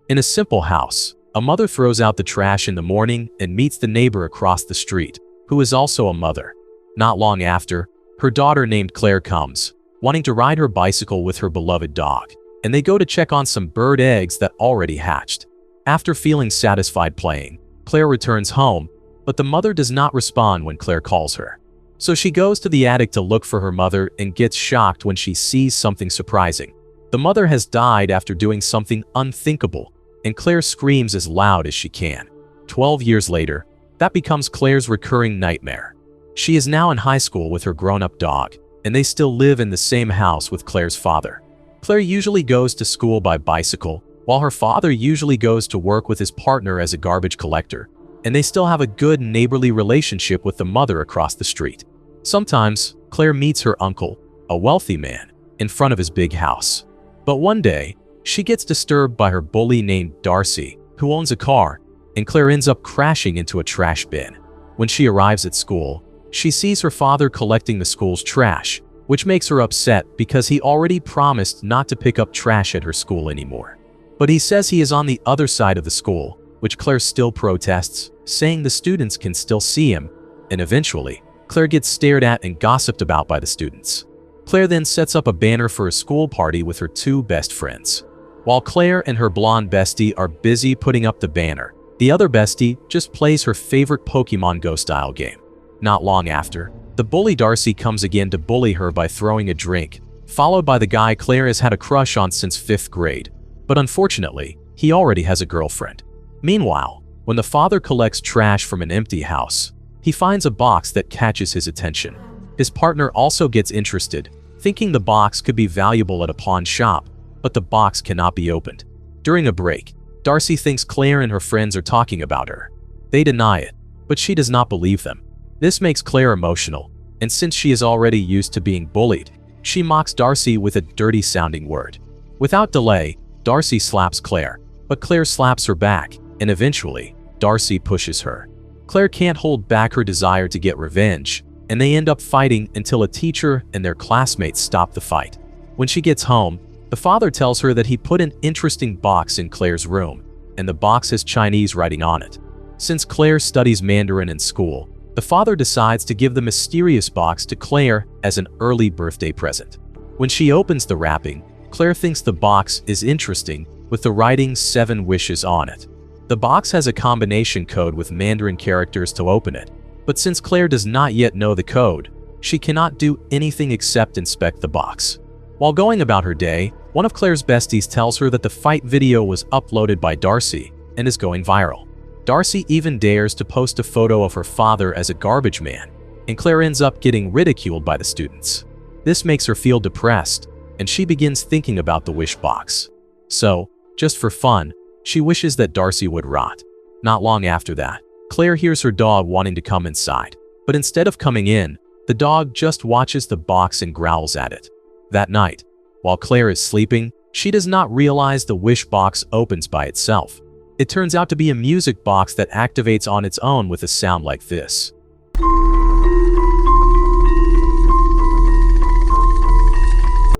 In a simple house, a mother throws out the trash in the morning and meets the neighbor across the street, who is also a mother. Not long after, her daughter named Claire comes, wanting to ride her bicycle with her beloved dog, and they go to check on some bird eggs that already hatched. After feeling satisfied playing, Claire returns home, but the mother does not respond when Claire calls her. So she goes to the attic to look for her mother and gets shocked when she sees something surprising. The mother has died after doing something unthinkable, and Claire screams as loud as she can. 12 years later, that becomes Claire's recurring nightmare. She is now in high school with her grown-up dog, and they still live in the same house with Claire's father. Claire usually goes to school by bicycle, while her father usually goes to work with his partner as a garbage collector, and they still have a good neighborly relationship with the mother across the street. Sometimes, Claire meets her uncle, a wealthy man, in front of his big house. But one day, she gets disturbed by her bully named Darcy, who owns a car, and Claire ends up crashing into a trash bin. When she arrives at school, she sees her father collecting the school's trash, which makes her upset because he already promised not to pick up trash at her school anymore. But he says he is on the other side of the school, which Claire still protests, saying the students can still see him, and eventually, Claire gets stared at and gossiped about by the students. Claire then sets up a banner for a school party with her two best friends. While Claire and her blonde bestie are busy putting up the banner, the other bestie just plays her favorite Pokemon Go style game. Not long after, the bully Darcy comes again to bully her by throwing a drink, followed by the guy Claire has had a crush on since 5th grade. But unfortunately, he already has a girlfriend. Meanwhile, when the father collects trash from an empty house, he finds a box that catches his attention. His partner also gets interested, thinking the box could be valuable at a pawn shop, but the box cannot be opened. During a break, Darcy thinks Claire and her friends are talking about her. They deny it, but she does not believe them. This makes Claire emotional, and since she is already used to being bullied, she mocks Darcy with a dirty-sounding word. Without delay, Darcy slaps Claire, but Claire slaps her back, and eventually, Darcy pushes her. Claire can't hold back her desire to get revenge, and they end up fighting until a teacher and their classmates stop the fight. When she gets home, the father tells her that he put an interesting box in Claire's room, and the box has Chinese writing on it. Since Claire studies Mandarin in school, the father decides to give the mysterious box to Claire as an early birthday present. When she opens the wrapping, Claire thinks the box is interesting, with the writing 7 wishes on it. The box has a combination code with Mandarin characters to open it, but since Claire does not yet know the code, she cannot do anything except inspect the box. While going about her day, one of Claire's besties tells her that the fight video was uploaded by Darcy and is going viral. Darcy even dares to post a photo of her father as a garbage man, and Claire ends up getting ridiculed by the students. This makes her feel depressed, and she begins thinking about the wish box. So, just for fun, she wishes that Darcy would rot. Not long after that, Claire hears her dog wanting to come inside, but instead of coming in, the dog just watches the box and growls at it. That night, while Claire is sleeping, she does not realize the wish box opens by itself. It turns out to be a music box that activates on its own with a sound like this.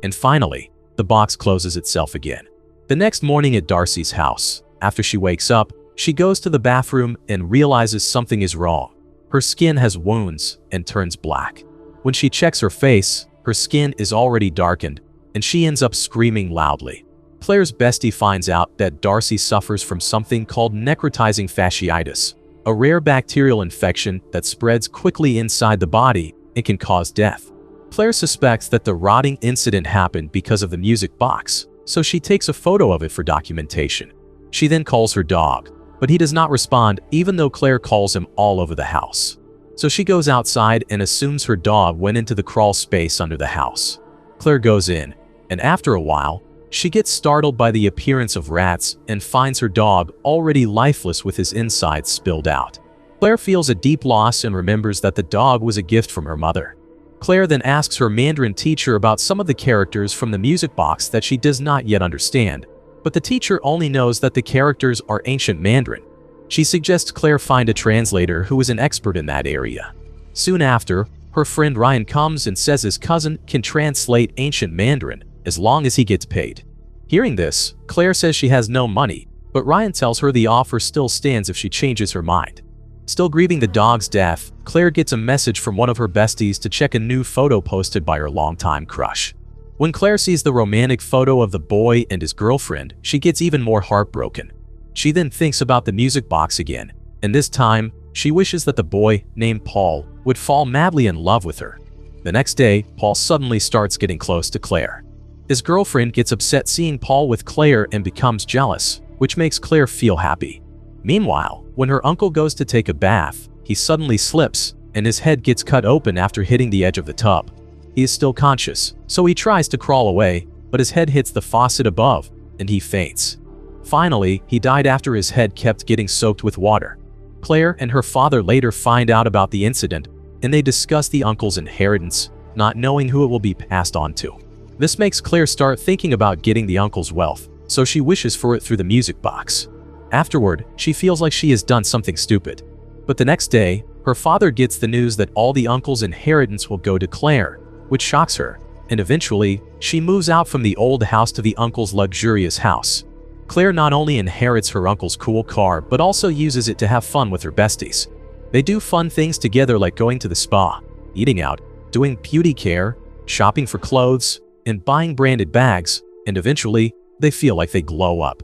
And finally, the box closes itself again. The next morning at Darcy's house, after she wakes up, she goes to the bathroom and realizes something is wrong. Her skin has wounds and turns black. When she checks her face, her skin is already darkened, and she ends up screaming loudly. Claire's bestie finds out that Darcy suffers from something called necrotizing fasciitis, a rare bacterial infection that spreads quickly inside the body and can cause death. Claire suspects that the rotting incident happened because of the music box, so she takes a photo of it for documentation. She then calls her dog, but he does not respond even though Claire calls him all over the house. So she goes outside and assumes her dog went into the crawl space under the house. Claire goes in, and after a while, she gets startled by the appearance of rats and finds her dog already lifeless with his insides spilled out. Claire feels a deep loss and remembers that the dog was a gift from her mother. Claire then asks her Mandarin teacher about some of the characters from the music box that she does not yet understand, but the teacher only knows that the characters are ancient Mandarin. She suggests Claire find a translator who is an expert in that area. Soon after, her friend Ryan comes and says his cousin can translate ancient Mandarin as long as he gets paid. Hearing this, Claire says she has no money, but Ryan tells her the offer still stands if she changes her mind. Still grieving the dog's death, Claire gets a message from one of her besties to check a new photo posted by her longtime crush. When Claire sees the romantic photo of the boy and his girlfriend, she gets even more heartbroken. She then thinks about the music box again, and this time, she wishes that the boy, named Paul, would fall madly in love with her. The next day, Paul suddenly starts getting close to Claire. His girlfriend gets upset seeing Paul with Claire and becomes jealous, which makes Claire feel happy. Meanwhile, when her uncle goes to take a bath, he suddenly slips, and his head gets cut open after hitting the edge of the tub. He is still conscious, so he tries to crawl away, but his head hits the faucet above, and he faints. Finally, he died after his head kept getting soaked with water. Claire and her father later find out about the incident, and they discuss the uncle's inheritance, not knowing who it will be passed on to. This makes Claire start thinking about getting the uncle's wealth, so she wishes for it through the music box. Afterward, she feels like she has done something stupid. But the next day, her father gets the news that all the uncle's inheritance will go to Claire, which shocks her, and eventually, she moves out from the old house to the uncle's luxurious house. Claire not only inherits her uncle's cool car, but also uses it to have fun with her besties. They do fun things together like going to the spa, eating out, doing beauty care, shopping for clothes, and buying branded bags, and eventually, they feel like they glow up.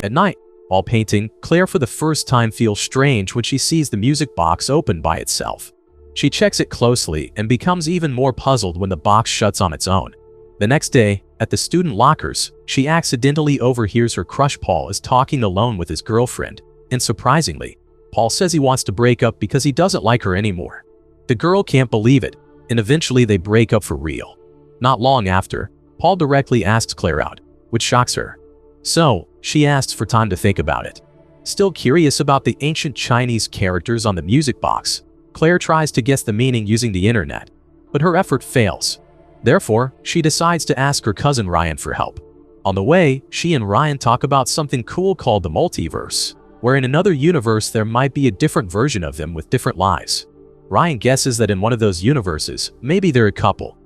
At night, while painting, Claire for the first time feels strange when she sees the music box open by itself. She checks it closely and becomes even more puzzled when the box shuts on its own. The next day, at the student lockers, she accidentally overhears her crush Paul is talking alone with his girlfriend, and surprisingly, Paul says he wants to break up because he doesn't like her anymore. The girl can't believe it, and eventually they break up for real. Not long after, Paul directly asks Claire out, which shocks her. So, she asks for time to think about it. Still curious about the ancient Chinese characters on the music box, Claire tries to guess the meaning using the internet, but her effort fails. Therefore, she decides to ask her cousin Ryan for help. On the way, she and Ryan talk about something cool called the multiverse, where in another universe there might be a different version of them with different lives. Ryan guesses that in one of those universes, maybe they're a couple.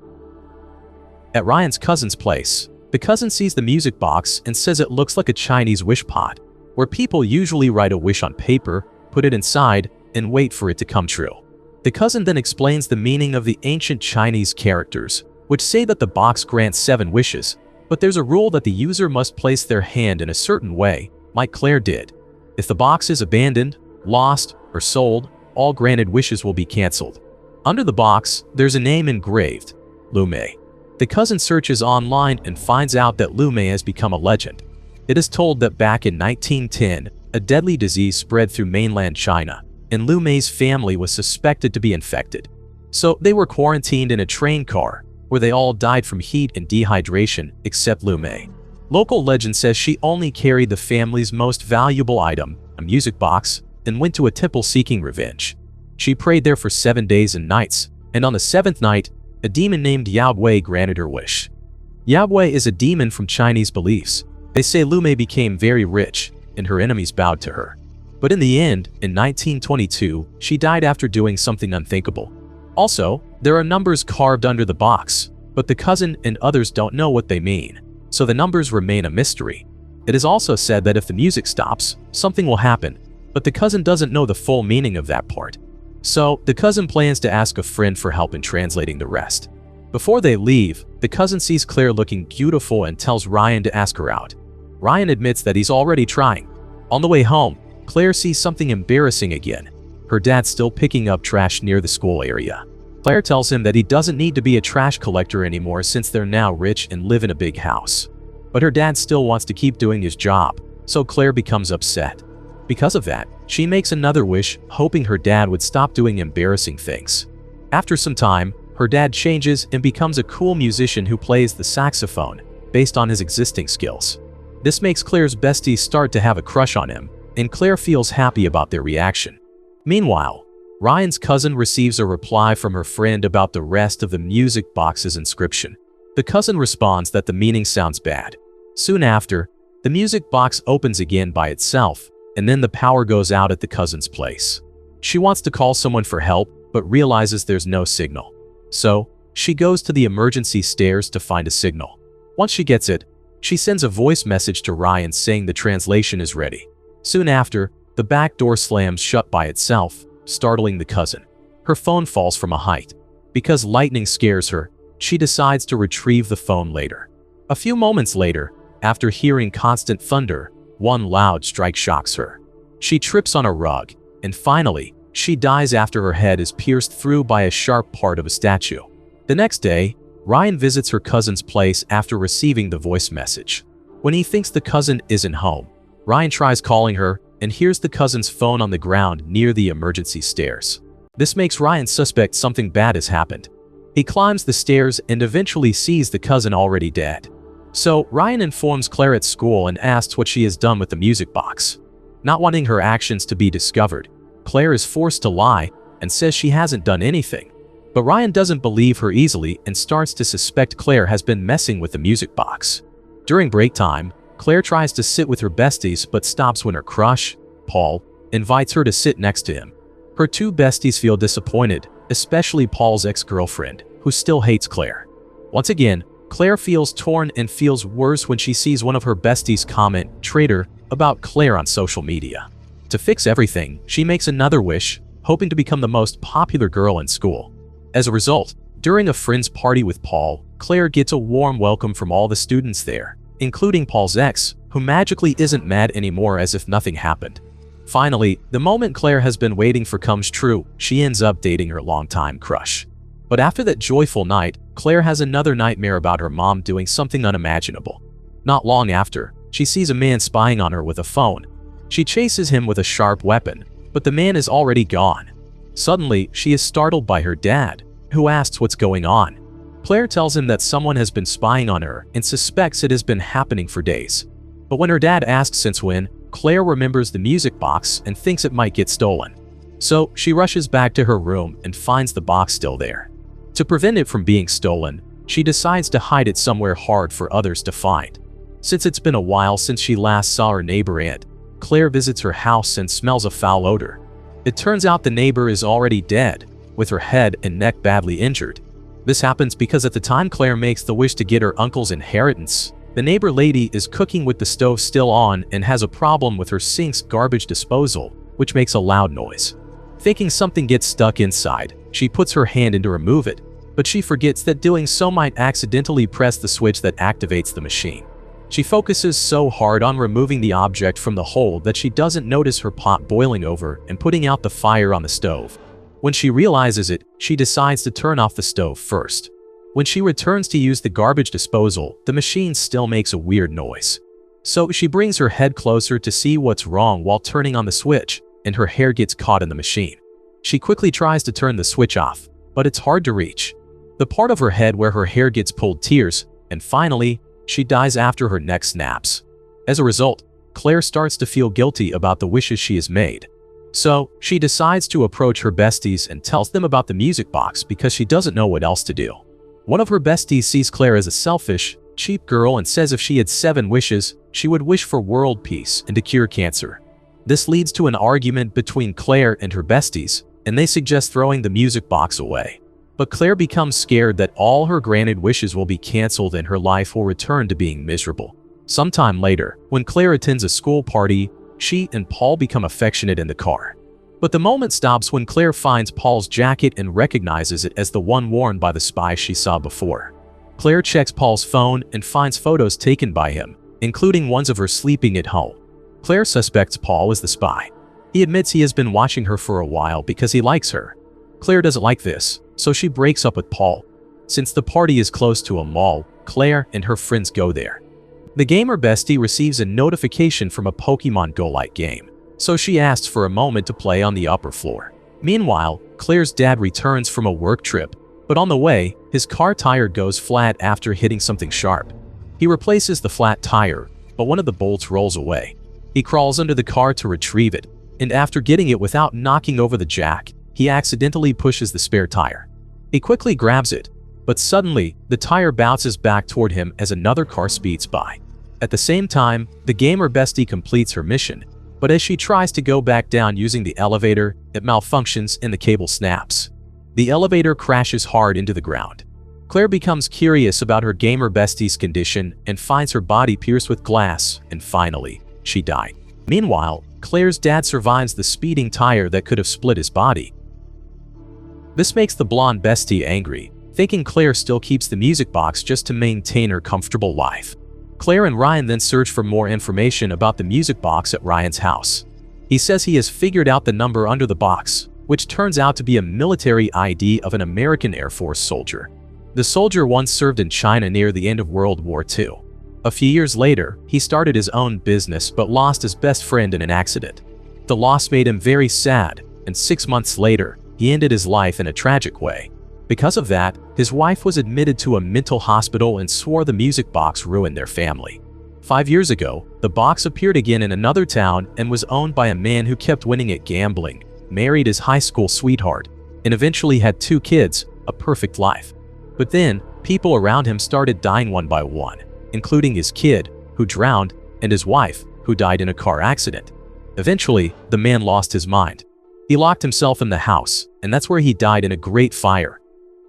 At Ryan's cousin's place, the cousin sees the music box and says it looks like a Chinese wish pot, where people usually write a wish on paper, put it inside, and wait for it to come true. The cousin then explains the meaning of the ancient Chinese characters, which say that the box grants 7 wishes, but there's a rule that the user must place their hand in a certain way, like Claire did. If the box is abandoned, lost, or sold, all granted wishes will be cancelled. Under the box, there's a name engraved, Lu Mei. The cousin searches online and finds out that Lu Mei has become a legend. It is told that back in 1910, a deadly disease spread through mainland China, and Lu Mei's family was suspected to be infected. So they were quarantined in a train car, where they all died from heat and dehydration, except Lu Mei. Local legend says she only carried the family's most valuable item, a music box, and went to a temple seeking revenge. She prayed there for 7 days and nights, and on the 7th night, a demon named Yabwei granted her wish. Yabwei is a demon from Chinese beliefs. They say Lu Mei became very rich, and her enemies bowed to her. But in the end, in 1922, she died after doing something unthinkable. Also, there are numbers carved under the box, but the cousin and others don't know what they mean, so the numbers remain a mystery. It is also said that if the music stops, something will happen, but the cousin doesn't know the full meaning of that part. So, the cousin plans to ask a friend for help in translating the rest. Before they leave, the cousin sees Claire looking beautiful and tells Ryan to ask her out. Ryan admits that he's already trying. On the way home, Claire sees something embarrassing again. Her dad's still picking up trash near the school area. Claire tells him that he doesn't need to be a trash collector anymore since they're now rich and live in a big house. But her dad still wants to keep doing his job, so Claire becomes upset. Because of that, she makes another wish, hoping her dad would stop doing embarrassing things. After some time, her dad changes and becomes a cool musician who plays the saxophone, based on his existing skills. This makes Claire's besties start to have a crush on him, and Claire feels happy about their reaction. Meanwhile, Ryan's cousin receives a reply from her friend about the rest of the music box's inscription. The cousin responds that the meaning sounds bad. Soon after, the music box opens again by itself, and then the power goes out at the cousin's place. She wants to call someone for help, but realizes there's no signal. So, she goes to the emergency stairs to find a signal. Once she gets it, she sends a voice message to Ryan saying the translation is ready. Soon after, the back door slams shut by itself, startling the cousin. Her phone falls from a height. Because lightning scares her, she decides to retrieve the phone later. A few moments later, after hearing constant thunder, one loud strike shocks her. She trips on a rug, and finally, she dies after her head is pierced through by a sharp part of a statue. The next day, Ryan visits her cousin's place after receiving the voice message. When he thinks the cousin isn't home, Ryan tries calling her and hears the cousin's phone on the ground near the emergency stairs. This makes Ryan suspect something bad has happened. He climbs the stairs and eventually sees the cousin already dead. So, Ryan informs Claire at school and asks what she has done with the music box. Not wanting her actions to be discovered, Claire is forced to lie and says she hasn't done anything. But Ryan doesn't believe her easily and starts to suspect Claire has been messing with the music box. During break time, Claire tries to sit with her besties but stops when her crush, Paul, invites her to sit next to him. Her two besties feel disappointed, especially Paul's ex-girlfriend, who still hates Claire. Once again, Claire feels torn and feels worse when she sees one of her besties comment, "traitor," about Claire on social media. To fix everything, she makes another wish, hoping to become the most popular girl in school. As a result, during a friend's party with Paul, Claire gets a warm welcome from all the students there, including Paul's ex, who magically isn't mad anymore as if nothing happened. Finally, the moment Claire has been waiting for comes true. She ends up dating her longtime crush. But after that joyful night, Claire has another nightmare about her mom doing something unimaginable. Not long after, she sees a man spying on her with a phone. She chases him with a sharp weapon, but the man is already gone. Suddenly, she is startled by her dad, who asks what's going on. Claire tells him that someone has been spying on her and suspects it has been happening for days. But when her dad asks since when, Claire remembers the music box and thinks it might get stolen. So she rushes back to her room and finds the box still there. To prevent it from being stolen, she decides to hide it somewhere hard for others to find. Since it's been a while since she last saw her neighbor aunt, Claire visits her house and smells a foul odor. It turns out the neighbor is already dead, with her head and neck badly injured. This happens because at the time Claire makes the wish to get her uncle's inheritance, the neighbor lady is cooking with the stove still on and has a problem with her sink's garbage disposal, which makes a loud noise. Thinking something gets stuck inside, she puts her hand in to remove it, but she forgets that doing so might accidentally press the switch that activates the machine. She focuses so hard on removing the object from the hole that she doesn't notice her pot boiling over and putting out the fire on the stove. When she realizes it, she decides to turn off the stove first. When she returns to use the garbage disposal, the machine still makes a weird noise. So she brings her head closer to see what's wrong while turning on the switch, and her hair gets caught in the machine. She quickly tries to turn the switch off, but it's hard to reach. The part of her head where her hair gets pulled tears, and finally, she dies after her neck snaps. As a result, Claire starts to feel guilty about the wishes she has made. So, she decides to approach her besties and tells them about the music box because she doesn't know what else to do. One of her besties sees Claire as a selfish, cheap girl and says if she had 7 wishes, she would wish for world peace and to cure cancer. This leads to an argument between Claire and her besties, and they suggest throwing the music box away. But Claire becomes scared that all her granted wishes will be cancelled and her life will return to being miserable. Sometime later, when Claire attends a school party, she and Paul become affectionate in the car. But the moment stops when Claire finds Paul's jacket and recognizes it as the one worn by the spy she saw before. Claire checks Paul's phone and finds photos taken by him, including ones of her sleeping at home. Claire suspects Paul is the spy. He admits he has been watching her for a while because he likes her. Claire doesn't like this, so she breaks up with Paul. Since the party is close to a mall, Claire and her friends go there. The gamer bestie receives a notification from a Pokemon Go-like game, so she asks for a moment to play on the upper floor. Meanwhile, Claire's dad returns from a work trip, but on the way, his car tire goes flat after hitting something sharp. He replaces the flat tire, but one of the bolts rolls away. He crawls under the car to retrieve it, and after getting it without knocking over the jack, he accidentally pushes the spare tire. He quickly grabs it, but suddenly, the tire bounces back toward him as another car speeds by. At the same time, the gamer bestie completes her mission, but as she tries to go back down using the elevator, it malfunctions and the cable snaps. The elevator crashes hard into the ground. Claire becomes curious about her gamer bestie's condition and finds her body pierced with glass, and finally, she died. Meanwhile, Claire's dad survives the speeding tire that could have split his body. This makes the blonde bestie angry, thinking Claire still keeps the music box just to maintain her comfortable life. Claire and Ryan then search for more information about the music box at Ryan's house. He says he has figured out the number under the box, which turns out to be a military ID of an American Air Force soldier. The soldier once served in China near the end of World War II. A few years later, he started his own business but lost his best friend in an accident. The loss made him very sad, and 6 months later, he ended his life in a tragic way. Because of that, his wife was admitted to a mental hospital and swore the music box ruined their family. 5 years ago, the box appeared again in another town and was owned by a man who kept winning at gambling, married his high school sweetheart, and eventually had 2 kids, a perfect life. But then, people around him started dying one by one, including his kid, who drowned, and his wife, who died in a car accident. Eventually, the man lost his mind. He locked himself in the house, and that's where he died in a great fire.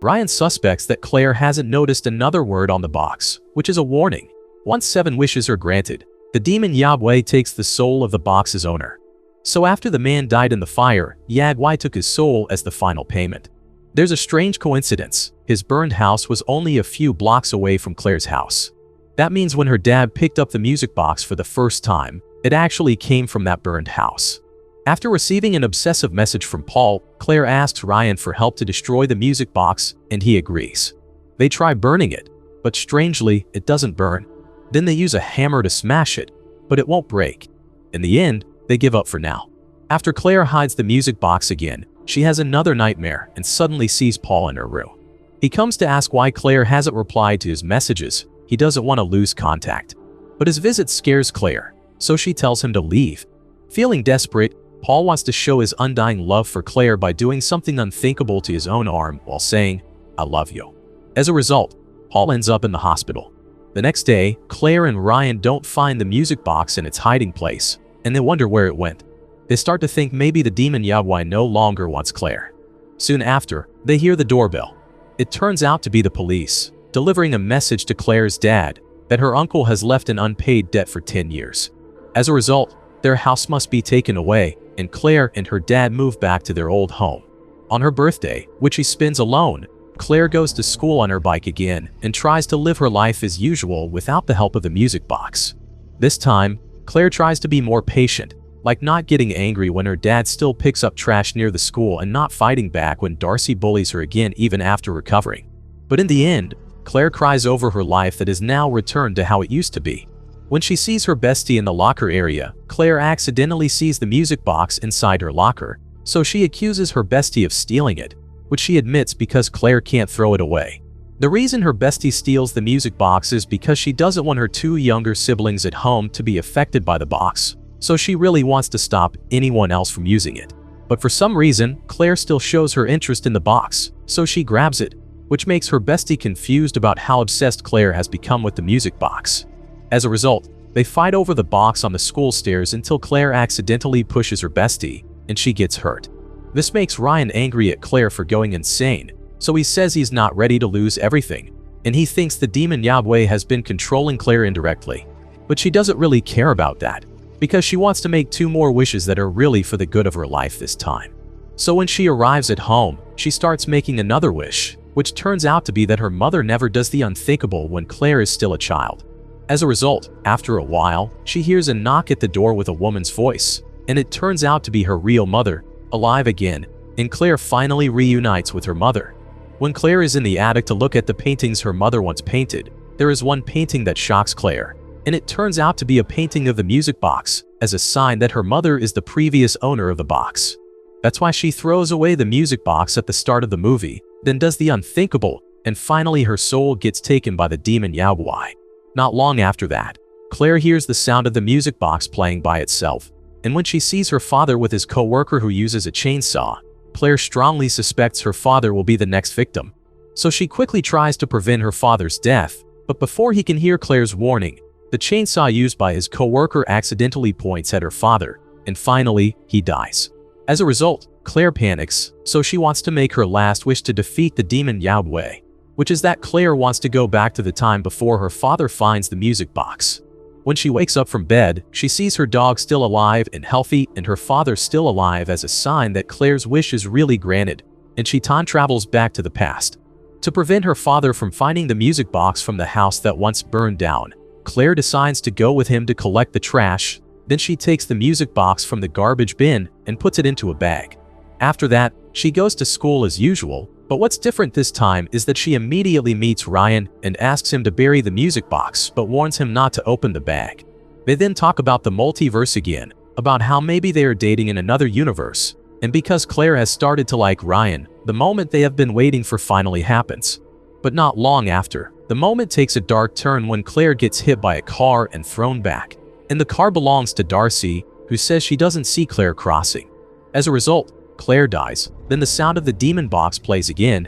Ryan suspects that Claire hasn't noticed another word on the box, which is a warning. Once 7 wishes are granted, the demon Yahweh takes the soul of the box's owner. So after the man died in the fire, Yahweh took his soul as the final payment. There's a strange coincidence. His burned house was only a few blocks away from Claire's house. That means when her dad picked up the music box for the first time, it actually came from that burned house. After receiving an obsessive message from Paul, Claire asks Ryan for help to destroy the music box, and he agrees. They try burning it, but strangely, it doesn't burn. Then they use a hammer to smash it, but it won't break. In the end, they give up for now. After Claire hides the music box again, she has another nightmare and suddenly sees Paul in her room. He comes to ask why Claire hasn't replied to his messages. He doesn't want to lose contact. But his visit scares Claire, so she tells him to leave. Feeling desperate, Paul wants to show his undying love for Claire by doing something unthinkable to his own arm while saying, "I love you." As a result, Paul ends up in the hospital. The next day, Claire and Ryan don't find the music box in its hiding place, and they wonder where it went. They start to think maybe the demon Yahweh no longer wants Claire. Soon after, they hear the doorbell. It turns out to be the police, delivering a message to Claire's dad that her uncle has left an unpaid debt for 10 years. As a result, their house must be taken away, and Claire and her dad move back to their old home. On her birthday, which she spends alone, Claire goes to school on her bike again and tries to live her life as usual without the help of the music box. This time, Claire tries to be more patient, like not getting angry when her dad still picks up trash near the school and not fighting back when Darcy bullies her again even after recovering. But in the end, Claire cries over her life that is now returned to how it used to be. When she sees her bestie in the locker area, Claire accidentally sees the music box inside her locker, so she accuses her bestie of stealing it, which she admits because Claire can't throw it away. The reason her bestie steals the music box is because she doesn't want her 2 younger siblings at home to be affected by the box, so she really wants to stop anyone else from using it. But for some reason, Claire still shows her interest in the box, so she grabs it, which makes her bestie confused about how obsessed Claire has become with the music box. As a result, they fight over the box on the school stairs until Claire accidentally pushes her bestie, and she gets hurt. This makes Ryan angry at Claire for going insane, so he says he's not ready to lose everything, and he thinks the demon Yahweh has been controlling Claire indirectly. But she doesn't really care about that, because she wants to make 2 more wishes that are really for the good of her life this time. So when she arrives at home, she starts making another wish, which turns out to be that her mother never does the unthinkable when Claire is still a child. As a result, after a while, she hears a knock at the door with a woman's voice, and it turns out to be her real mother, alive again, and Claire finally reunites with her mother. When Claire is in the attic to look at the paintings her mother once painted, there is one painting that shocks Claire, and it turns out to be a painting of the music box, as a sign that her mother is the previous owner of the box. That's why she throws away the music box at the start of the movie, then does the unthinkable, and finally her soul gets taken by the demon Yahweh. Not long after that, Claire hears the sound of the music box playing by itself, and when she sees her father with his co-worker who uses a chainsaw, Claire strongly suspects her father will be the next victim. So she quickly tries to prevent her father's death, but before he can hear Claire's warning, the chainsaw used by his co-worker accidentally points at her father, and finally, he dies. As a result, Claire panics, so she wants to make her last wish to defeat the demon Yahweh. which is that Claire wants to go back to the time before her father finds the music box. When she wakes up from bed, she sees her dog still alive and healthy and her father still alive as a sign that Claire's wish is really granted, and she time travels back to the past. To prevent her father from finding the music box from the house that once burned down, Claire decides to go with him to collect the trash. Then she takes the music box from the garbage bin and puts it into a bag. After that, she goes to school as usual, but what's different this time is that she immediately meets Ryan and asks him to bury the music box but warns him not to open the bag. They then talk about the multiverse again, about how maybe they are dating in another universe, and because Claire has started to like Ryan, the moment they have been waiting for finally happens. But not long after, the moment takes a dark turn when Claire gets hit by a car and thrown back. And the car belongs to Darcy, who says she doesn't see Claire crossing. As a result, Claire dies. Then the sound of the demon box plays again.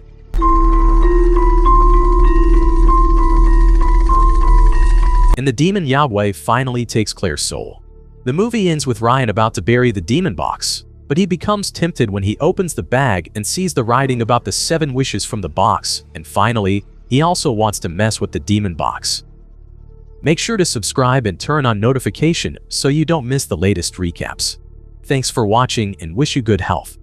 And the demon Yahweh finally takes Claire's soul. The movie ends with Ryan about to bury the demon box, but he becomes tempted when he opens the bag and sees the writing about the 7 wishes from the box, and finally, he also wants to mess with the demon box. Make sure to subscribe and turn on notification so you don't miss the latest recaps. Thanks for watching and wish you good health.